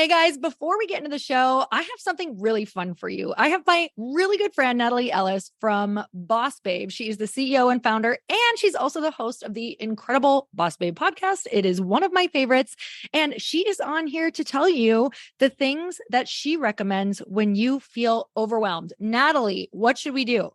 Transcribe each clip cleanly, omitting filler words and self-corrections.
Hey guys, before we get into the show, I have something really fun for you. I have my really good friend, Natalie Ellis from Boss Babe. She is the CEO and founder, and she's also the host of the incredible Boss Babe podcast. It is one of my favorites. And she is on here to tell you the things that she recommends when you feel overwhelmed. Natalie, what should we do?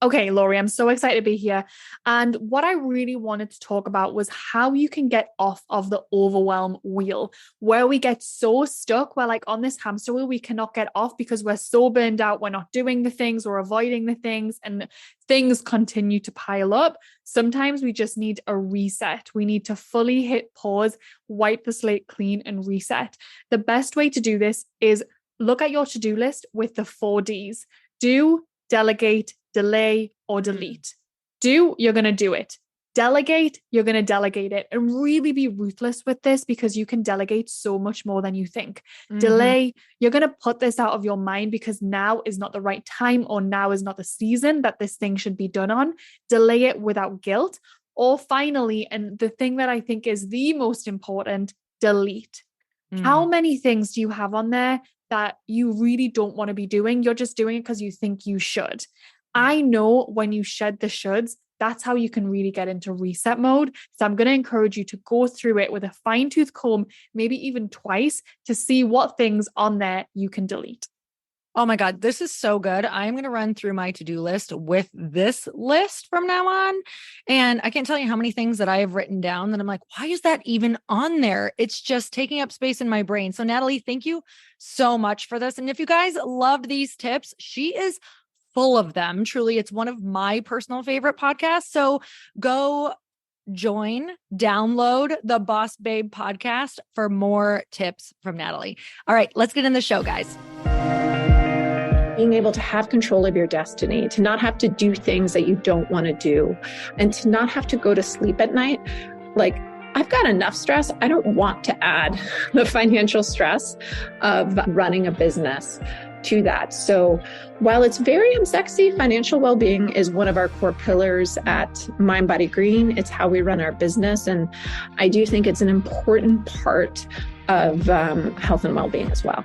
Okay, Laurie, I'm so excited to be here. And what I really wanted to talk about was how you can get off of the overwhelm wheel, where we get so stuck. We're like on this hamster wheel, we cannot get off because we're so burned out. We're not doing the things, we're avoiding the things, and things continue to pile up. Sometimes we just need a reset. We need to fully hit pause, wipe the slate clean, and reset. The best way to do this is look at your to-do list with the 4Ds. Do, delegate, delay, or delete. Do, you're going to do it. Delegate, you're going to delegate it. And really be ruthless with this because you can delegate so much more than you think. Delay, you're going to put this out of your mind because now is not the right time or now is not the season that this thing should be done on. Delay it without guilt. Or finally, and the thing that I think is the most important, delete. How many things do you have on there that you really don't want to be doing? You're just doing it because you think you should. I know when you shed the shoulds, that's how you can really get into reset mode. So I'm going to encourage you to go through it with a fine-tooth comb, maybe even twice, to see what things on there you can delete. Oh my God, this is so good. I'm going to run through my to-do list with this list from now on. And I can't tell you how many things that I have written down that I'm like, why is that even on there? It's just taking up space in my brain. So Natalie, thank you so much for this. And if you guys loved these tips, she is full of them. Truly, it's one of my personal favorite podcasts. So go download the Boss Babe podcast for more tips from Natalie. All right, let's get in the show, guys. Being able to have control of your destiny, to not have to do things that you don't want to do, and to not have to go to sleep at night. Like, I've got enough stress. I don't want to add the financial stress of running a business to that. So while it's very unsexy, financial well-being is one of our core pillars at mindbodygreen. It's how we run our business. And I do think it's an important part of health and well-being as well.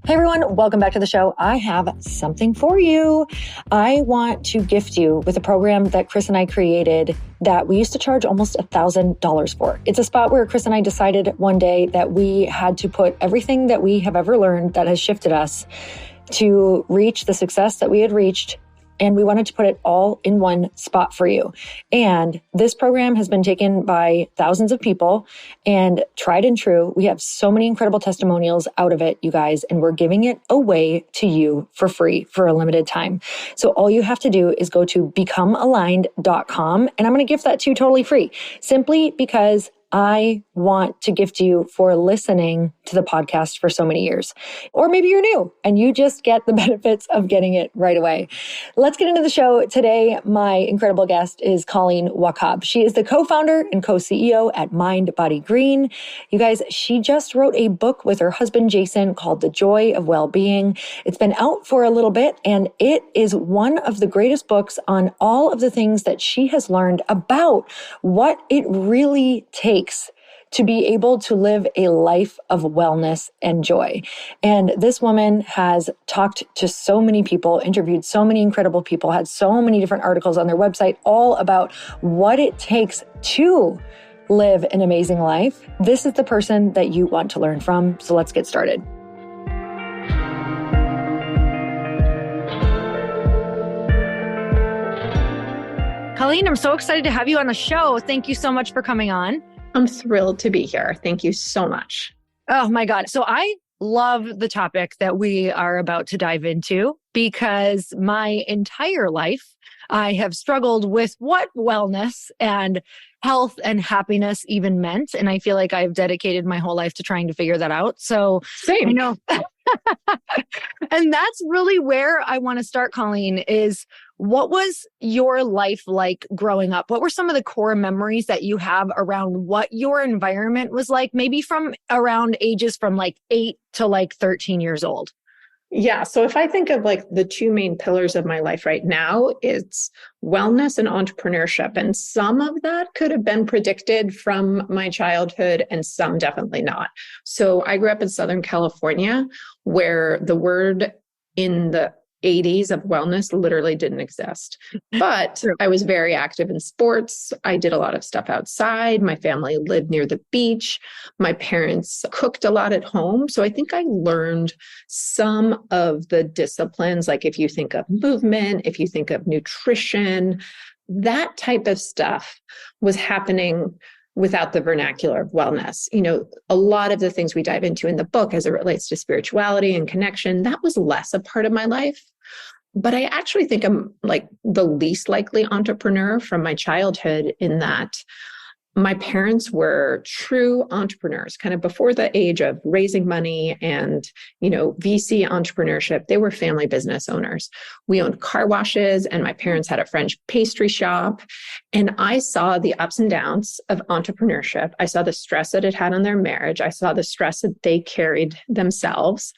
Hey everyone, welcome back to the show. I have something for you. I want to gift you with a program that Chris and I created that we used to charge almost $1,000 for. It's a spot where Chris and I decided one day that we had to put everything that we have ever learned that has shifted us to reach the success that we had reached. And we wanted to put it all in one spot for you. And this program has been taken by thousands of people and tried and true. We have so many incredible testimonials out of it, you guys, and we're giving it away to you for free for a limited time. So all you have to do is go to becomealigned.com, and I'm going to gift that to you totally free, simply because I want to gift you for listening to the podcast for so many years. Or maybe you're new and you just get the benefits of getting it right away. Let's get into the show. Today, my incredible guest is Colleen Wachob. She is the co-founder and co-CEO at mindbodygreen. You guys, she just wrote a book with her husband, Jason, called The Joy of Well-Being. It's been out for a little bit, and it is one of the greatest books on all of the things that she has learned about what it really takes to be able to live a life of wellness and joy. And this woman has talked to so many people, interviewed so many incredible people, had so many different articles on their website, all about what it takes to live an amazing life. This is the person that you want to learn from. So let's get started. Colleen, I'm so excited to have you on the show. Thank you so much for coming on. I'm thrilled to be here. Thank you so much. Oh my God. So I love the topic that we are about to dive into because my entire life, I have struggled with what wellness and health and happiness even meant. And I feel like I've dedicated my whole life to trying to figure that out. So Same. I know. And that's really where I want to start, Colleen, is what was your life like growing up? What were some of the core memories that you have around what your environment was like, maybe from around ages from like 8 to like 13 years old? Yeah. So if I think of like the two main pillars of my life right now, it's wellness and entrepreneurship. And some of that could have been predicted from my childhood and some definitely not. So I grew up in Southern California, where the word in the 80s of wellness literally didn't exist. But True. I was very active in sports. I did a lot of stuff outside. My family lived near the beach. My parents cooked a lot at home. So I think I learned some of the disciplines, like if you think of movement, if you think of nutrition, that type of stuff was happening without the vernacular of wellness. You know, a lot of the things we dive into in the book as it relates to spirituality and connection, that was less a part of my life. But I actually think I'm like the least likely entrepreneur from my childhood, in that my parents were true entrepreneurs, kind of before the age of raising money and, you know, VC entrepreneurship. They were family business owners. We owned car washes, and my parents had a French pastry shop. And I saw the ups and downs of entrepreneurship. I saw the stress that it had on their marriage. I saw the stress that they carried themselves.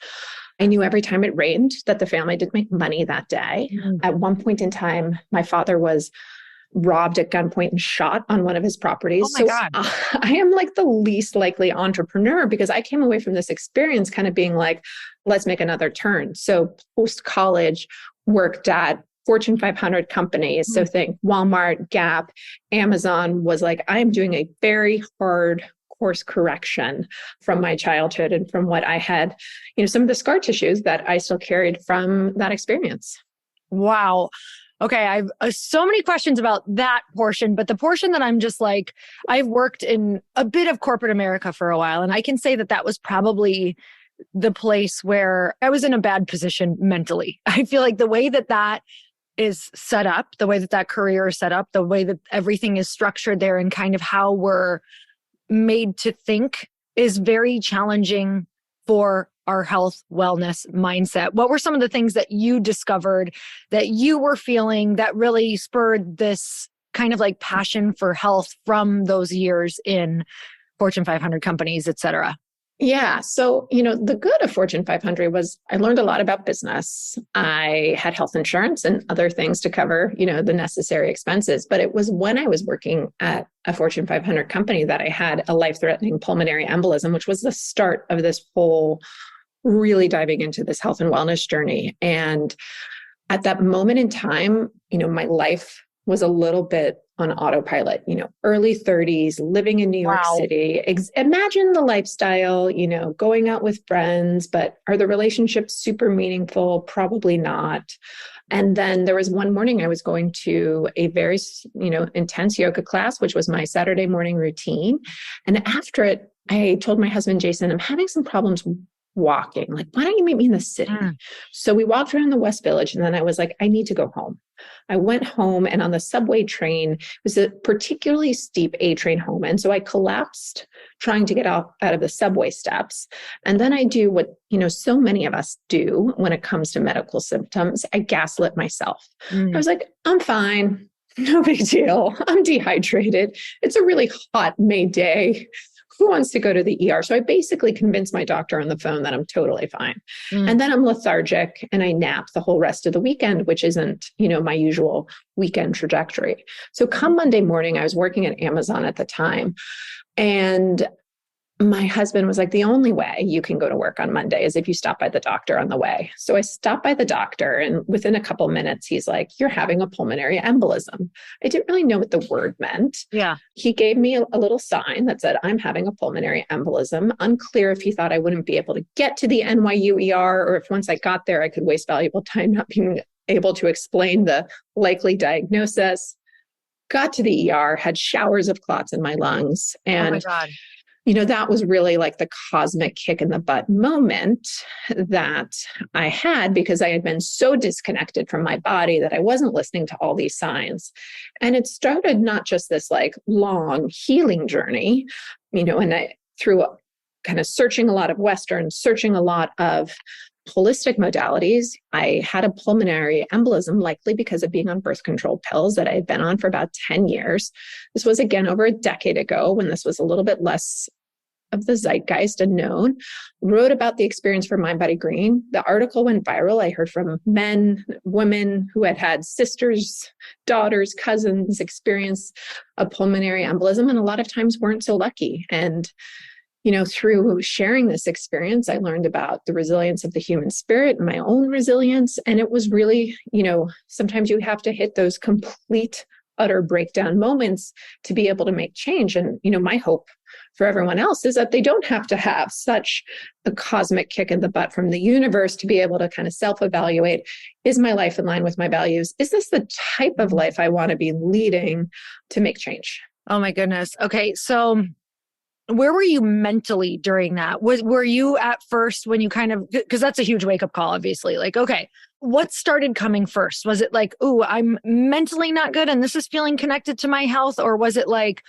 I knew every time it rained that the family didn't make money that day. At one point in time, my father was robbed at gunpoint and shot on one of his properties. Oh my God. I am like the least likely entrepreneur, because I came away from this experience kind of being like, let's make another turn. So post college, worked at Fortune 500 companies. So think Walmart, Gap, Amazon. Was like, I am doing a very hard course correction from my childhood and from what I had, you know, some of the scar tissues that I still carried from that experience. Wow. Okay. I've so many questions about that portion, but the portion that I'm just like, I've worked in a bit of corporate America for a while, and I can say that that was probably the place where I was in a bad position mentally. I feel like the way that that is set up, the way that that career is set up, the way that everything is structured there, and kind of how we're made to think is very challenging for our health, wellness mindset. What were some of the things that you discovered that you were feeling that really spurred this kind of like passion for health from those years in Fortune 500 companies, et cetera? Yeah. So, you know, the good of Fortune 500 was I learned a lot about business. I had health insurance and other things to cover, you know, the necessary expenses. But it was when I was working at a Fortune 500 company that I had a life-threatening pulmonary embolism, which was the start of this whole really diving into this health and wellness journey. And at that moment in time, you know, my life was a little bit on autopilot, you know, early 30s, living in New York City. Imagine the lifestyle, you know, going out with friends, but are the relationships super meaningful? Probably not. And then there was one morning I was going to a very, you know, intense yoga class, which was my Saturday morning routine. And after it, I told my husband, Jason, I'm having some problems walking. Like, why don't you meet me in the city? So we walked around the West Village, and then I was like, I need to go home. I went home, and on the subway train, it was a particularly steep A train home. And so I collapsed trying to get out of the subway steps. And then I do what, you know, so many of us do when it comes to medical symptoms. I gaslit myself. I was like, I'm fine. No big deal. I'm dehydrated. It's a really hot May day. Who wants to go to the ER? So I basically convinced my doctor on the phone that I'm totally fine. And then I'm lethargic and I nap the whole rest of the weekend, which isn't, you know, my usual weekend trajectory. So come Monday morning, I was working at Amazon at the time, and my husband was like, the only way you can go to work on Monday is if you stop by the doctor on the way. So I stopped by the doctor, and within a couple minutes, he's like, you're having a pulmonary embolism. I didn't really know what the word meant. Yeah. He gave me a little sign that said, I'm having a pulmonary embolism. Unclear if he thought I wouldn't be able to get to the NYU ER, or if once I got there, I could waste valuable time not being able to explain the likely diagnosis. Got to the ER, had showers of clots in my lungs. And oh my God. You know, that was really like the cosmic kick in the butt moment that I had, because I had been so disconnected from my body that I wasn't listening to all these signs. And it started not just this like long healing journey, you know, and I through kind of searching a lot of Western, searching a lot of holistic modalities, I had a pulmonary embolism, likely because of being on birth control pills that I had been on for about 10 years. This was again over a decade ago, when this was a little bit less of the zeitgeist and known, wrote about the experience for Mind Body Green. The article went viral. I heard from men, women who had had sisters, daughters, cousins experience a pulmonary embolism, and a lot of times weren't so lucky. And through sharing this experience, I learned about the resilience of the human spirit and my own resilience. And it was really, sometimes you have to hit those complete, utter breakdown moments to be able to make change. And, my hope for everyone else is that they don't have to have such a cosmic kick in the butt from the universe to be able to kind of self-evaluate, is my life in line with my values? Is this the type of life I want to be leading to make change? Oh my goodness. Okay. So where were you mentally during that? Were you at first when you because that's a huge wake up call, obviously, like, okay, what started coming first? Was it like, ooh, I'm mentally not good and this is feeling connected to my health? Or was it like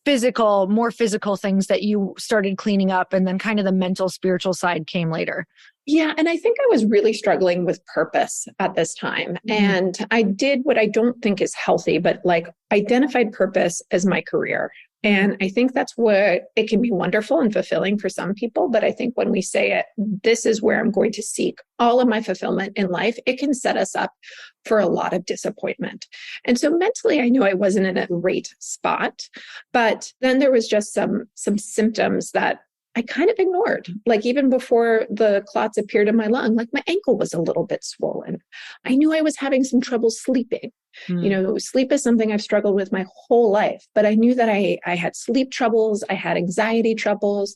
more physical things that you started cleaning up and then kind of the mental, spiritual side came later? Yeah. And I think I was really struggling with purpose at this time. Mm-hmm. And I did what I don't think is healthy, but like identified purpose as my career. And I think that's what it can be wonderful and fulfilling for some people. But I think when we say it, this is where I'm going to seek all of my fulfillment in life, it can set us up for a lot of disappointment. And so mentally, I knew I wasn't in a great spot, but then there was just some symptoms that I kind of ignored. Like even before the clots appeared in my lung, like my ankle was a little bit swollen. I knew I was having some trouble sleeping. Sleep is something I've struggled with my whole life, but I knew that I had sleep troubles, I had anxiety troubles.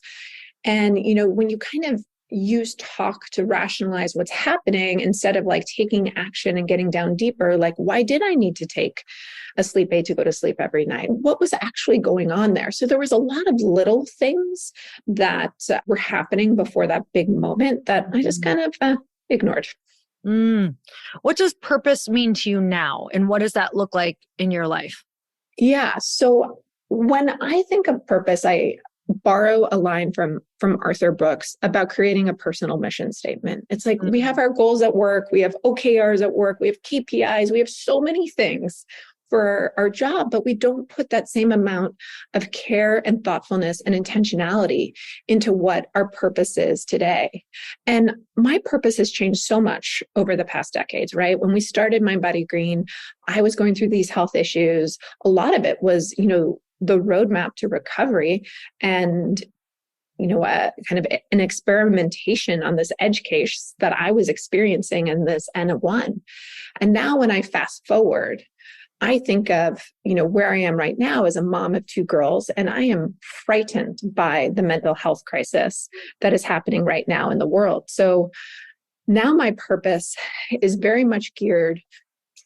And, when you kind of use talk to rationalize what's happening instead of like taking action and getting down deeper, like, why did I need to take a sleep aid to go to sleep every night? What was actually going on there? So there was a lot of little things that were happening before that big moment that I just kind of ignored. What does purpose mean to you now? And what does that look like in your life? Yeah. So when I think of purpose, I borrow a line from Arthur Brooks about creating a personal mission statement. It's like we have our goals at work, we have OKRs at work, we have KPIs, we have so many things for our job, but we don't put that same amount of care and thoughtfulness and intentionality into what our purpose is today. And my purpose has changed so much over the past decades, right? When we started Mind Body Green, I was going through these health issues. A lot of it was, the roadmap to recovery and kind of an experimentation on this edge case that I was experiencing in this N of 1. And now when I fast forward, I think of, where I am right now as a mom of 2 girls, and I am frightened by the mental health crisis that is happening right now in the world. So now my purpose is very much geared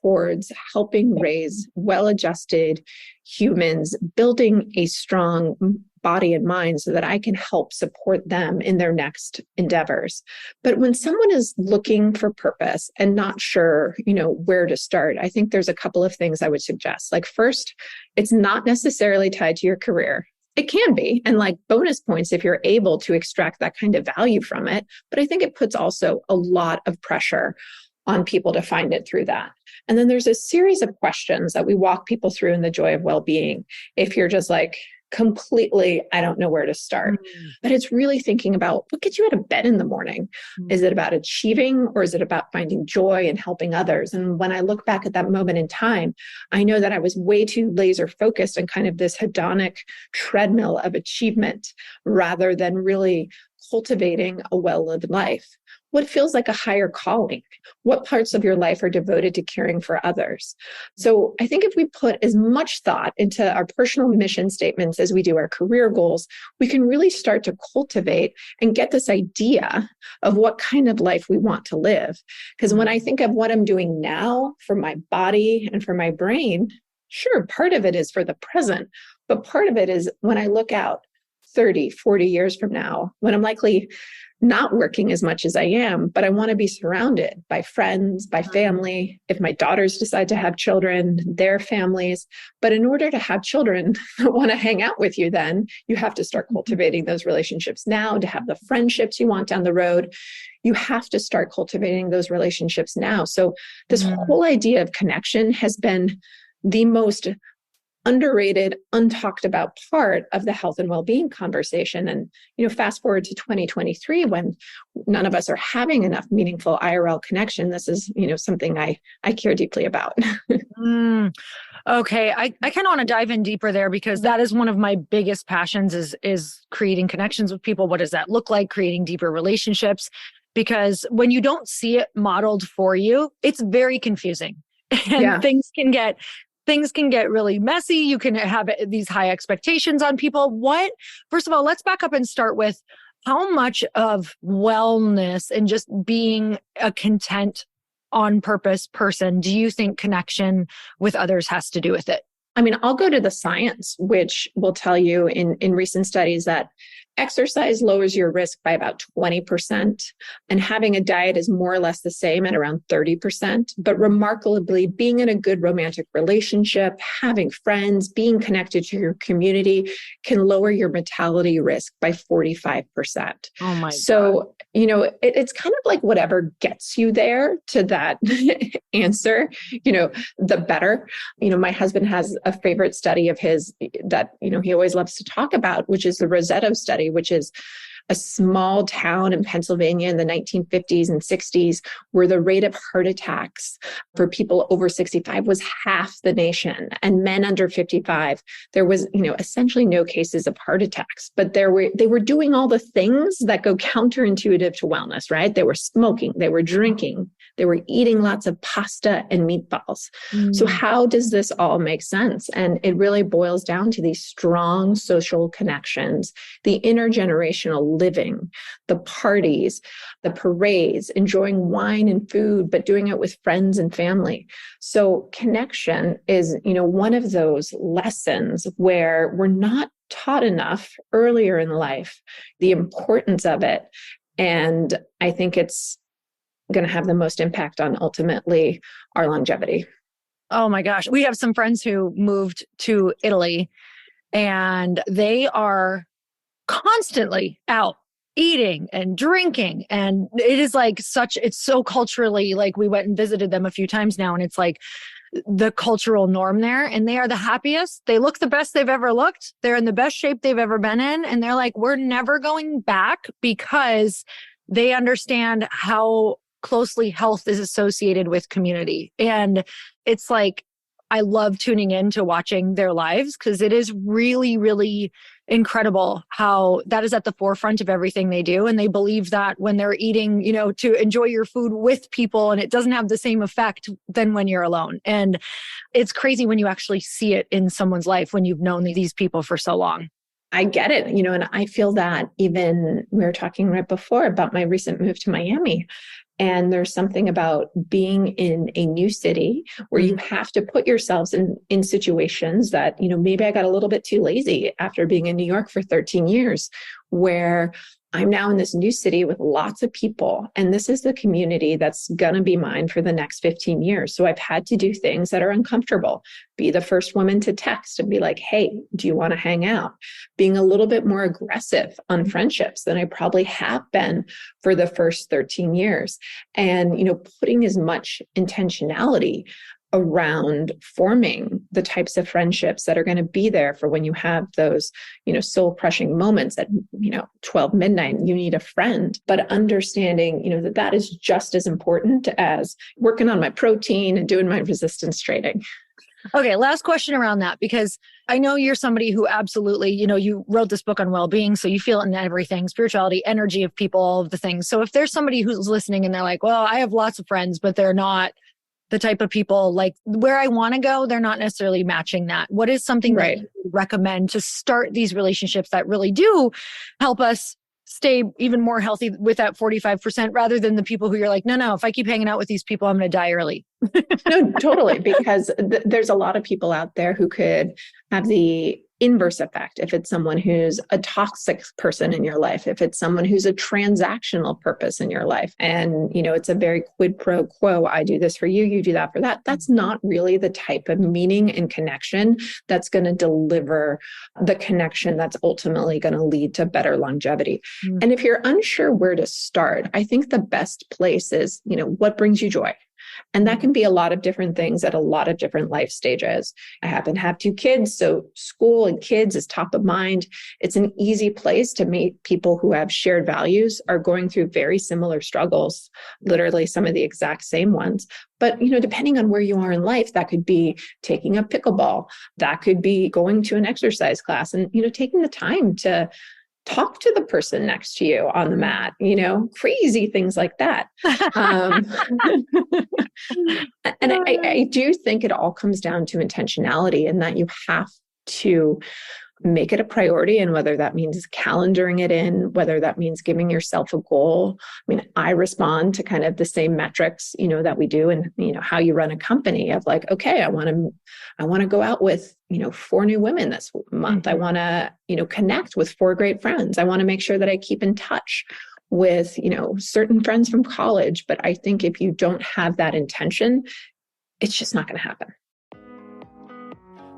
towards helping raise well-adjusted humans, building a strong body and mind so that I can help support them in their next endeavors. But when someone is looking for purpose and not sure, where to start, I think there's a couple of things I would suggest. Like first, it's not necessarily tied to your career. It can be, and like bonus points if you're able to extract that kind of value from it. But I think it puts also a lot of pressure on people to find it through that. And then there's a series of questions that we walk people through in the Joy of Well-Being. If you're just like completely, I don't know where to start, but it's really thinking about what gets you out of bed in the morning. Is it about achieving, or is it about finding joy and helping others? And when I look back at that moment in time, I know that I was way too laser focused on kind of this hedonic treadmill of achievement rather than really cultivating a well-lived life. What feels like a higher calling? What parts of your life are devoted to caring for others? So I think if we put as much thought into our personal mission statements as we do our career goals, we can really start to cultivate and get this idea of what kind of life we want to live. Because when I think of what I'm doing now for my body and for my brain, sure, part of it is for the present, but part of it is when I look out 30, 40 years from now, when I'm likely not working as much as I am, but I want to be surrounded by friends, by family. If my daughters decide to have children, their families. But in order to have children that want to hang out with you, then you have to start cultivating those relationships now. To have the friendships you want down the road, you have to start cultivating those relationships now. So this whole idea of connection has been the most underrated, untalked about part of the health and well-being conversation. And, fast forward to 2023, when none of us are having enough meaningful IRL connection, this is, something I care deeply about. Okay. I kind of want to dive in deeper there, because that is one of my biggest passions is creating connections with people. What does that look like? Creating deeper relationships. Because when you don't see it modeled for you, it's very confusing, and things can get really messy. You can have these high expectations on people. First of all, let's back up and start with how much of wellness and just being a content on purpose person do you think connection with others has to do with it? I mean, I'll go to the science, which will tell you in recent studies that exercise lowers your risk by about 20%, and having a diet is more or less the same at around 30%. But remarkably, being in a good romantic relationship, having friends, being connected to your community can lower your mortality risk by 45%. Oh my God. So, it's kind of like whatever gets you there to that answer, the better. My husband has a favorite study of his that, he always loves to talk about, which is the Rosetto study, which is a small town in Pennsylvania in the 1950s and 60s, where the rate of heart attacks for people over 65 was half the nation, and men under 55, there was, essentially no cases of heart attacks. But they were doing all the things that go counterintuitive to wellness, right? They were smoking, they were drinking, they were eating lots of pasta and meatballs. So how does this all make sense? And it really boils down to these strong social connections, the intergenerational living, the parties, the parades, enjoying wine and food, but doing it with friends and family. So connection is, one of those lessons where we're not taught enough earlier in life, the importance of it. And I think it's going to have the most impact on ultimately our longevity. Oh my gosh. We have some friends who moved to Italy, and they are constantly out eating and drinking. And it is it's so culturally, we went and visited them a few times now, and it's like the cultural norm there, and they are the happiest. They look the best they've ever looked. They're in the best shape they've ever been in. And they're like, we're never going back, because they understand how closely health is associated with community. And it's like, I love tuning in to watching their lives, because it is really, really incredible how that is at the forefront of everything they do. And they believe that when they're eating, to enjoy your food with people, and it doesn't have the same effect than when you're alone. And it's crazy when you actually see it in someone's life when you've known these people for so long. I get it, and I feel that even we were talking right before about my recent move to Miami. And there's something about being in a new city where you have to put yourselves in situations that, maybe I got a little bit too lazy after being in New York for 13 years, where I'm now in this new city with lots of people, and this is the community that's going to be mine for the next 15 years. So I've had to do things that are uncomfortable, be the first woman to text and be like, hey, do you want to hang out? Being a little bit more aggressive on friendships than I probably have been for the first 13 years. And, putting as much intentionality around forming the types of friendships that are going to be there for when you have those, soul crushing moments at, 12 midnight, you need a friend, but understanding, that is just as important as working on my protein and doing my resistance training. Okay, last question around that, because I know you're somebody who absolutely, you wrote this book on well-being, so you feel it in everything, spirituality, energy of people, all of the things. So if there's somebody who's listening and they're like, well, I have lots of friends, but they're not the type of people like where I want to go, they're not necessarily matching that. What is something that you would recommend to start these relationships that really do help us stay even more healthy with that 45%, rather than the people who you're like, no, if I keep hanging out with these people, I'm going to die early? No, totally. Because there's a lot of people out there who could have the inverse effect. If it's someone who's a toxic person in your life, if it's someone who's a transactional purpose in your life, and, it's a very quid pro quo, I do this for you, you do that for that. That's not really the type of meaning and connection that's going to deliver the connection that's ultimately going to lead to better longevity. And if you're unsure where to start, I think the best place is, what brings you joy? And that can be a lot of different things at a lot of different life stages. I happen to have 2 kids, so school and kids is top of mind. It's an easy place to meet people who have shared values, are going through very similar struggles, literally some of the exact same ones. But, depending on where you are in life, that could be taking up pickleball, that could be going to an exercise class and, taking the time to talk to the person next to you on the mat, crazy things like that. And I do think it all comes down to intentionality, and that you have to make it a priority. And whether that means calendaring it in, whether that means giving yourself a goal. I mean, I respond to kind of the same metrics, that we do and, how you run a company of like, okay, I want to go out with, 4 new women this month. I want to, connect with 4 great friends. I want to make sure that I keep in touch with, certain friends from college. But I think if you don't have that intention, it's just not going to happen.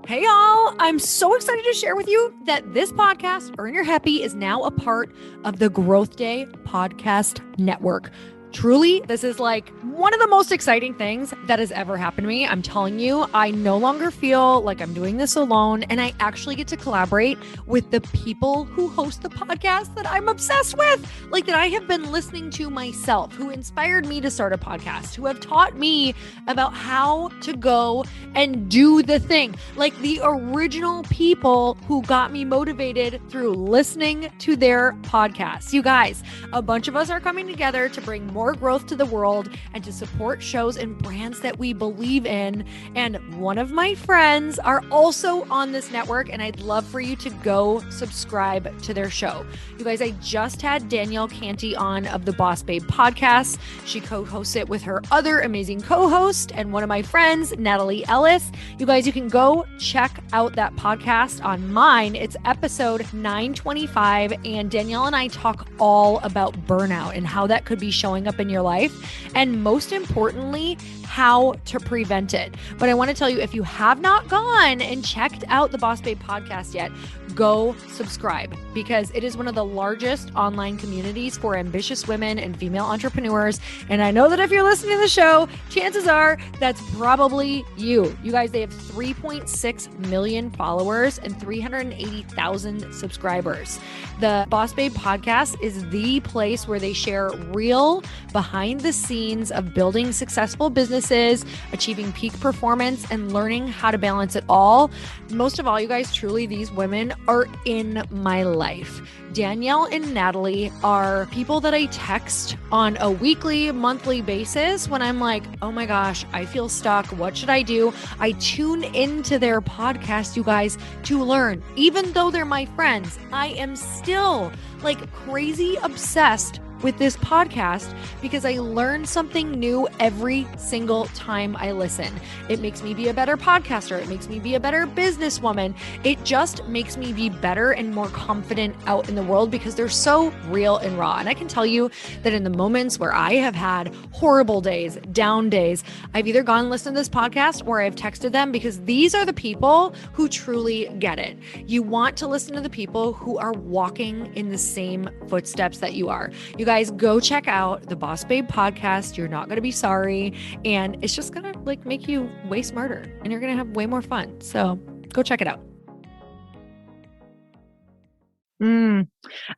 Hey y'all, I'm so excited to share with you that this podcast, Earn Your Happy, is now a part of the Growth Day Podcast Network. Truly, this is like one of the most exciting things that has ever happened to me. I'm telling you, I no longer feel like I'm doing this alone, and I actually get to collaborate with the people who host the podcast that I'm obsessed with, like that I have been listening to myself, who inspired me to start a podcast, who have taught me about how to go and do the thing, like the original people who got me motivated through listening to their podcasts. You guys, a bunch of us are coming together to bring more growth to the world and to support shows and brands that we believe in. And one of my friends are also on this network, and I'd love for you to go subscribe to their show. You guys, I just had Danielle Canty on of the Boss Babe podcast. She co-hosts it with her other amazing co-host and one of my friends, Natalie Ellis. You guys, you can go check out that podcast on mine. It's episode 925, and Danielle and I talk all about burnout and how that could be showing up in your life, and most importantly, how to prevent it. But I want to tell you, if you have not gone and checked out the Boss Babe podcast yet, go subscribe, because it is one of the largest online communities for ambitious women and female entrepreneurs. And I know that if you're listening to the show, chances are that's probably you. You guys, they have 3.6 million followers and 380,000 subscribers. The Boss Babe podcast is the place where they share real behind the scenes of building successful businesses, achieving peak performance, and learning how to balance it all. Most of all, you guys, truly, these women are in my life. Danielle and Natalie are people that I text on a weekly, monthly basis when I'm like, oh my gosh, I feel stuck. What should I do? I tune into their podcast, you guys, to learn. Even though they're my friends, I am still like crazy obsessed with this podcast because I learn something new every single time I listen. It makes me be a better podcaster. It makes me be a better businesswoman. It just makes me be better and more confident out in the world because they're so real and raw. And I can tell you that in the moments where I have had horrible days, down days, I've either gone and listened to this podcast or I've texted them, because these are the people who truly get it. You want to listen to the people who are walking in the same footsteps that you are. You guys, go check out the Boss Babe podcast. You're not going to be sorry. And it's just going to like make you way smarter and you're going to have way more fun. So go check it out.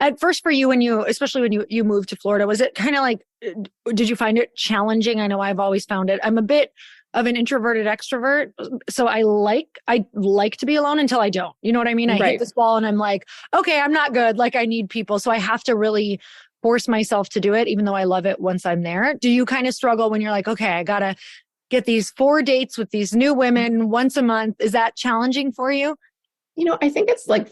At first for you, especially when you moved to Florida, was it kind of like, did you find it challenging? I know I've always found it. I'm a bit of an introverted extrovert. So I like to be alone until I don't, you know what I mean? I hit this wall and I'm like, okay, I'm not good. Like I need people. So I have to really force myself to do it, even though I love it once I'm there. Do you kind of struggle when you're like, okay, I got to get these 4 dates with these new women once a month? Is that challenging for you? I think it's like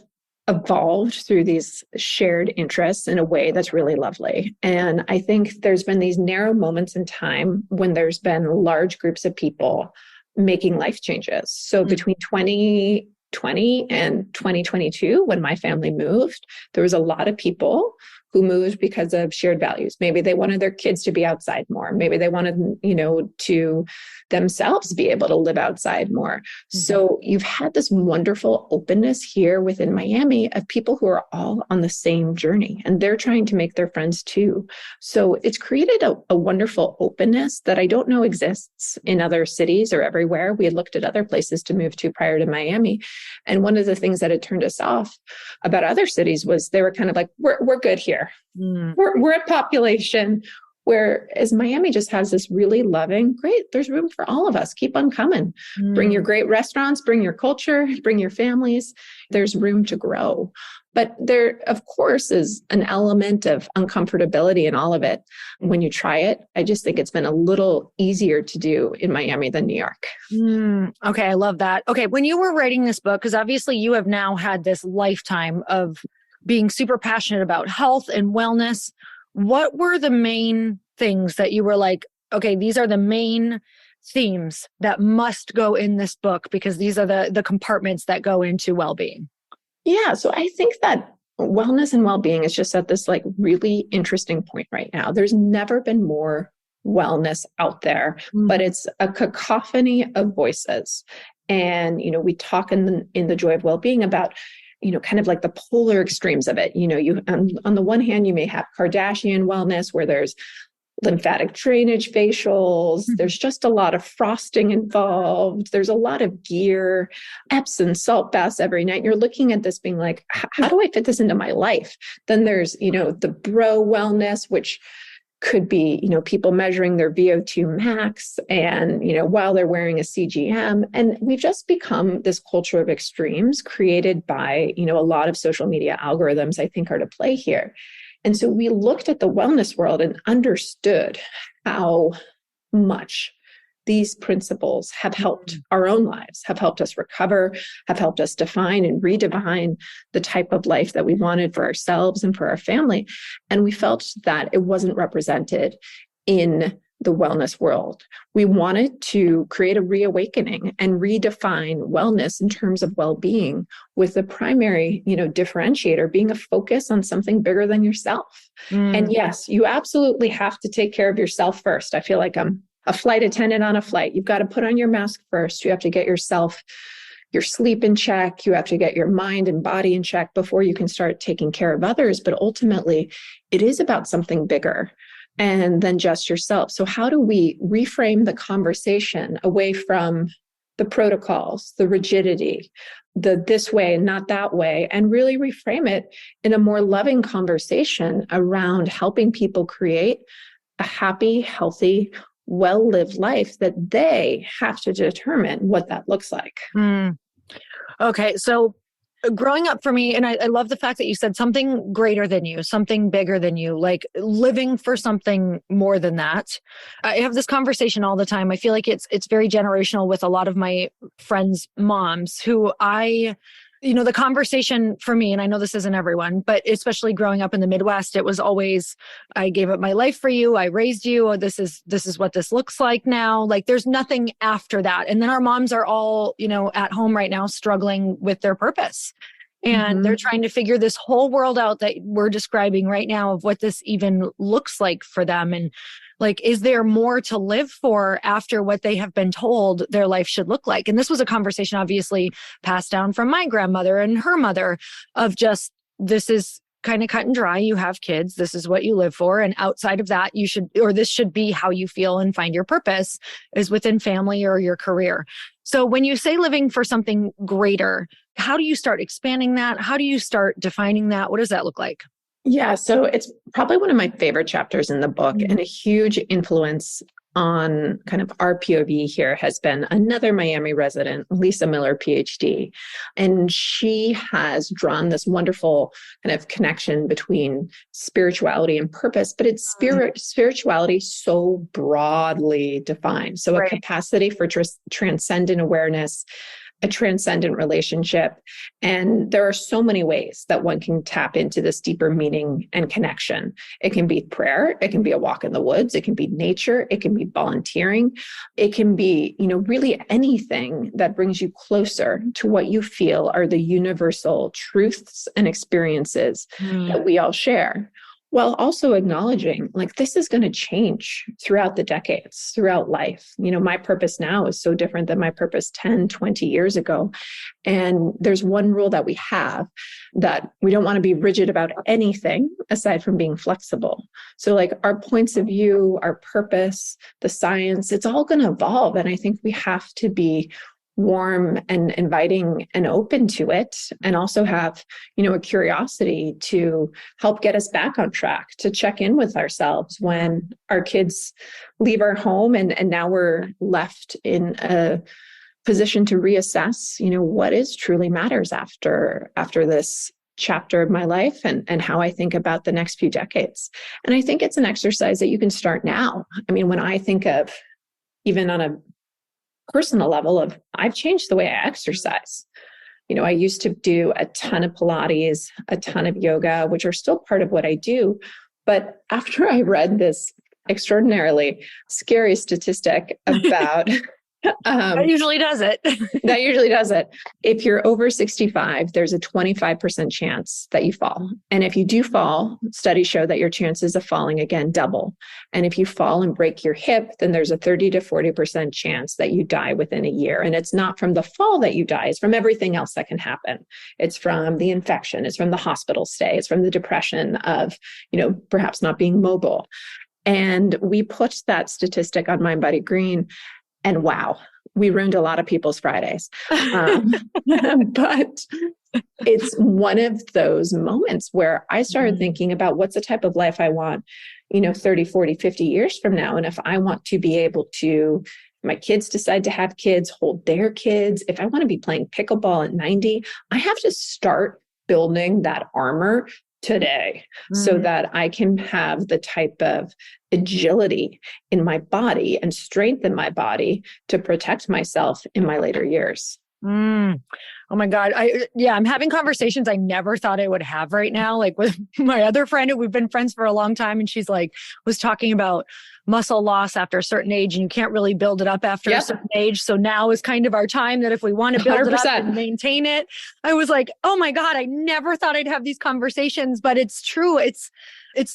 evolved through these shared interests in a way that's really lovely. And I think there's been these narrow moments in time when there's been large groups of people making life changes. So between 2020 and 2022, when my family moved, there was a lot of people who moved because of shared values. Maybe they wanted their kids to be outside more. Maybe they wanted, to themselves be able to live outside more. Mm-hmm. So you've had this wonderful openness here within Miami of people who are all on the same journey, and they're trying to make their friends too. So it's created a wonderful openness that I don't know exists in other cities or everywhere. We had looked at other places to move to prior to Miami. And one of the things that had turned us off about other cities was they were kind of like, we're good here. We're a population, whereas Miami just has this really loving, great, there's room for all of us. Keep on coming. Bring your great restaurants, bring your culture, bring your families. There's room to grow. But there, of course, is an element of uncomfortability in all of it. When you try it, I just think it's been a little easier to do in Miami than New York. Okay, I love that. Okay, when you were writing this book, because obviously you have now had this lifetime of being super passionate about health and wellness, what were the main things that you were like, okay, these are the main themes that must go in this book because these are the compartments that go into well-being? Yeah, so I think that wellness and well-being is just at this like really interesting point right now. There's never been more wellness out there, but it's a cacophony of voices. And, we talk in the Joy of Well-being about, kind of like the polar extremes of it. You on the one hand, you may have Kardashian wellness where there's lymphatic drainage facials. There's just a lot of frosting involved. There's a lot of gear, Epsom salt baths every night. You're looking at this being like, how do I fit this into my life? Then there's, the bro wellness, which could be, people measuring their VO2 max and, while they're wearing a CGM. And we've just become this culture of extremes created by, a lot of social media algorithms, I think, are to play here. And so we looked at the wellness world and understood how much these principles have helped our own lives, have helped us recover, have helped us define and redefine the type of life that we wanted for ourselves and for our family. And we felt that it wasn't represented in the wellness world. We wanted to create a reawakening and redefine wellness in terms of well-being, with the primary, differentiator being a focus on something bigger than yourself. And yes, you absolutely have to take care of yourself first. I feel like I'm a flight attendant on a flight. You've got to put on your mask first. You have to get yourself, your sleep in check. You have to get your mind and body in check before you can start taking care of others. But ultimately, it is about something bigger and than just yourself. So how do we reframe the conversation away from the protocols, the rigidity, the this way and not that way, and really reframe it in a more loving conversation around helping people create a happy, healthy, well-lived life that they have to determine what that looks like. Okay. So growing up for me, and I love the fact that you said something greater than you, something bigger than you, like living for something more than that. I have this conversation all the time. I feel like it's very generational with a lot of my friends' moms who the conversation for me, and I know this isn't everyone, but especially growing up in the Midwest, it was always, I gave up my life for you. I raised you. Or this is what this looks like now. Like there's nothing after that. And then our moms are all, at home right now struggling with their purpose. And they're trying to figure this whole world out that we're describing right now of what this even looks like for them. And like, is there more to live for after what they have been told their life should look like? And this was a conversation obviously passed down from my grandmother and her mother of just, this is kind of cut and dry. You have kids. This is what you live for. And outside of that, this should be how you feel and find your purpose is within family or your career. So when you say living for something greater, how do you start expanding that? How do you start defining that? What does that look like? Yeah, so it's probably one of my favorite chapters in the book, and a huge influence on kind of our POV here has been another Miami resident, Lisa Miller, PhD. And she has drawn this wonderful kind of connection between spirituality and purpose, but it's spirituality so broadly defined. So a capacity for transcendent awareness, a transcendent relationship. And there are so many ways that one can tap into this deeper meaning and connection. It can be prayer. It can be a walk in the woods. It can be nature. It can be volunteering. It can be, really anything that brings you closer to what you feel are the universal truths and experiences that we all share. While also acknowledging like this is going to change throughout the decades, throughout life. My purpose now is so different than my purpose 10, 20 years ago. And there's one rule that we have, that we don't want to be rigid about anything aside from being flexible. So like our points of view, our purpose, the science, it's all going to evolve. And I think we have to be warm and inviting and open to it, and also have, a curiosity to help get us back on track, to check in with ourselves when our kids leave our home and now we're left in a position to reassess, what is truly matters after this chapter of my life, and how I think about the next few decades. And I think it's an exercise that you can start now. I mean, when I think of, even on a personal level, of I've changed the way I exercise. I used to do a ton of Pilates, a ton of yoga, which are still part of what I do. But after I read this extraordinarily scary statistic about that usually does it. That usually does it. If you're over 65, there's a 25% chance that you fall. And if you do fall, studies show that your chances of falling again double. And if you fall and break your hip, then there's a 30 to 40% chance that you die within a year. And it's not from the fall that you die, it's from everything else that can happen. It's from the infection, it's from the hospital stay, it's from the depression of, perhaps not being mobile. And we put that statistic on Mind Body Green. And wow, we ruined a lot of people's Fridays. But it's one of those moments where I started thinking about what's the type of life I want, 30, 40, 50 years from now. And if I want to be able to, my kids decide to have kids, hold their kids, if I want to be playing pickleball at 90, I have to start building that armor today so that I can have the type of agility in my body and strength in my body to protect myself in my later years. Oh my God. I'm having conversations I never thought I would have right now. Like with my other friend, we've been friends for a long time. And she's like, was talking about muscle loss after a certain age, and you can't really build it up after a certain age. So now is kind of our time that if we want to build 100%. It up and maintain it. I was like, oh my God, I never thought I'd have these conversations, but it's true. It's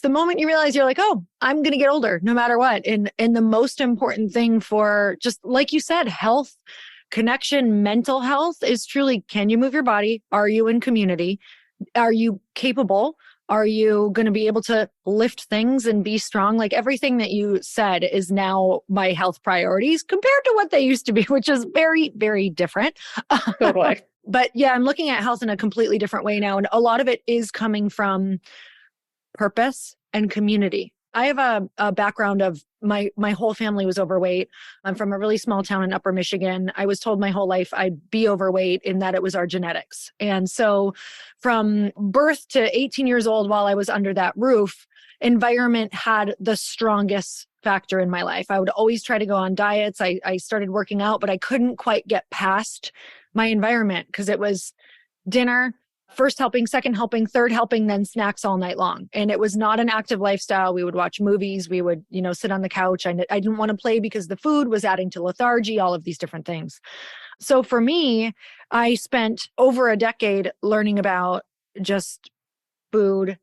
the moment you realize you're like, oh, I'm going to get older no matter what. And the most important thing for, just like you said, health, connection, mental health is truly, can you move your body? Are you in community? Are you capable? Are you going to be able to lift things and be strong? Like everything that you said is now my health priorities compared to what they used to be, which is very, very different. Totally. But yeah, I'm looking at health in a completely different way now. And a lot of it is coming from purpose and community. I have a background of my whole family was overweight. I'm from a really small town in Upper Michigan. I was told my whole life I'd be overweight, in that it was our genetics. And so from birth to 18 years old, while I was under that roof, environment had the strongest factor in my life. I would always try to go on diets. I started working out, but I couldn't quite get past my environment because it was dinner, first helping, second helping, third helping, then snacks all night long. And it was not an active lifestyle. We would watch movies. We would, sit on the couch. I didn't want to play because the food was adding to lethargy, all of these different things. So for me, I spent over a decade learning about just food,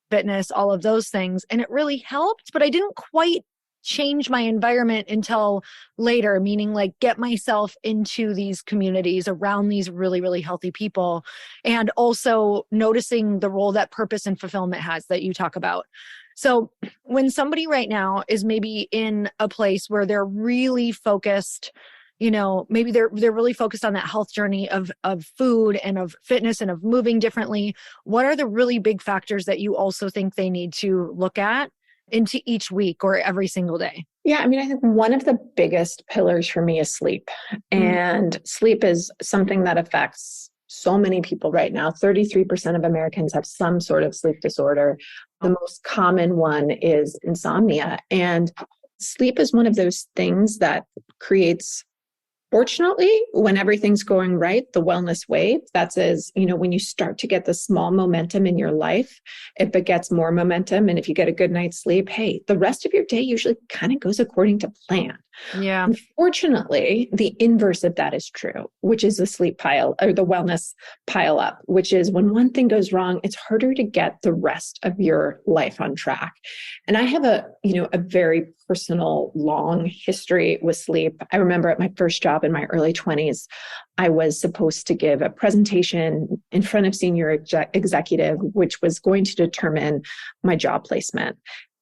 fitness, all of those things. And it really helped, but I didn't quite change my environment until later, meaning like get myself into these communities around these really, really healthy people. And also noticing the role that purpose and fulfillment has that you talk about. So when somebody right now is maybe in a place where they're really focused, maybe they're really focused on that health journey of food and of fitness and of moving differently, what are the really big factors that you also think they need to look at into each week or every single day? Yeah, I mean, I think one of the biggest pillars for me is sleep. And sleep is something that affects so many people right now. 33% of Americans have some sort of sleep disorder. The most common one is insomnia. And sleep is one of those things that creates Fortunately, when everything's going right, the wellness wave, that says, when you start to get the small momentum in your life, it begets more momentum. And if you get a good night's sleep, hey, the rest of your day usually kind of goes according to plan. Yeah. Unfortunately, the inverse of that is true, which is the sleep pile or the wellness pile up, which is when one thing goes wrong, it's harder to get the rest of your life on track. And I have a very personal, long history with sleep. I remember at my first job in my early 20s, I was supposed to give a presentation in front of senior executive, which was going to determine my job placement.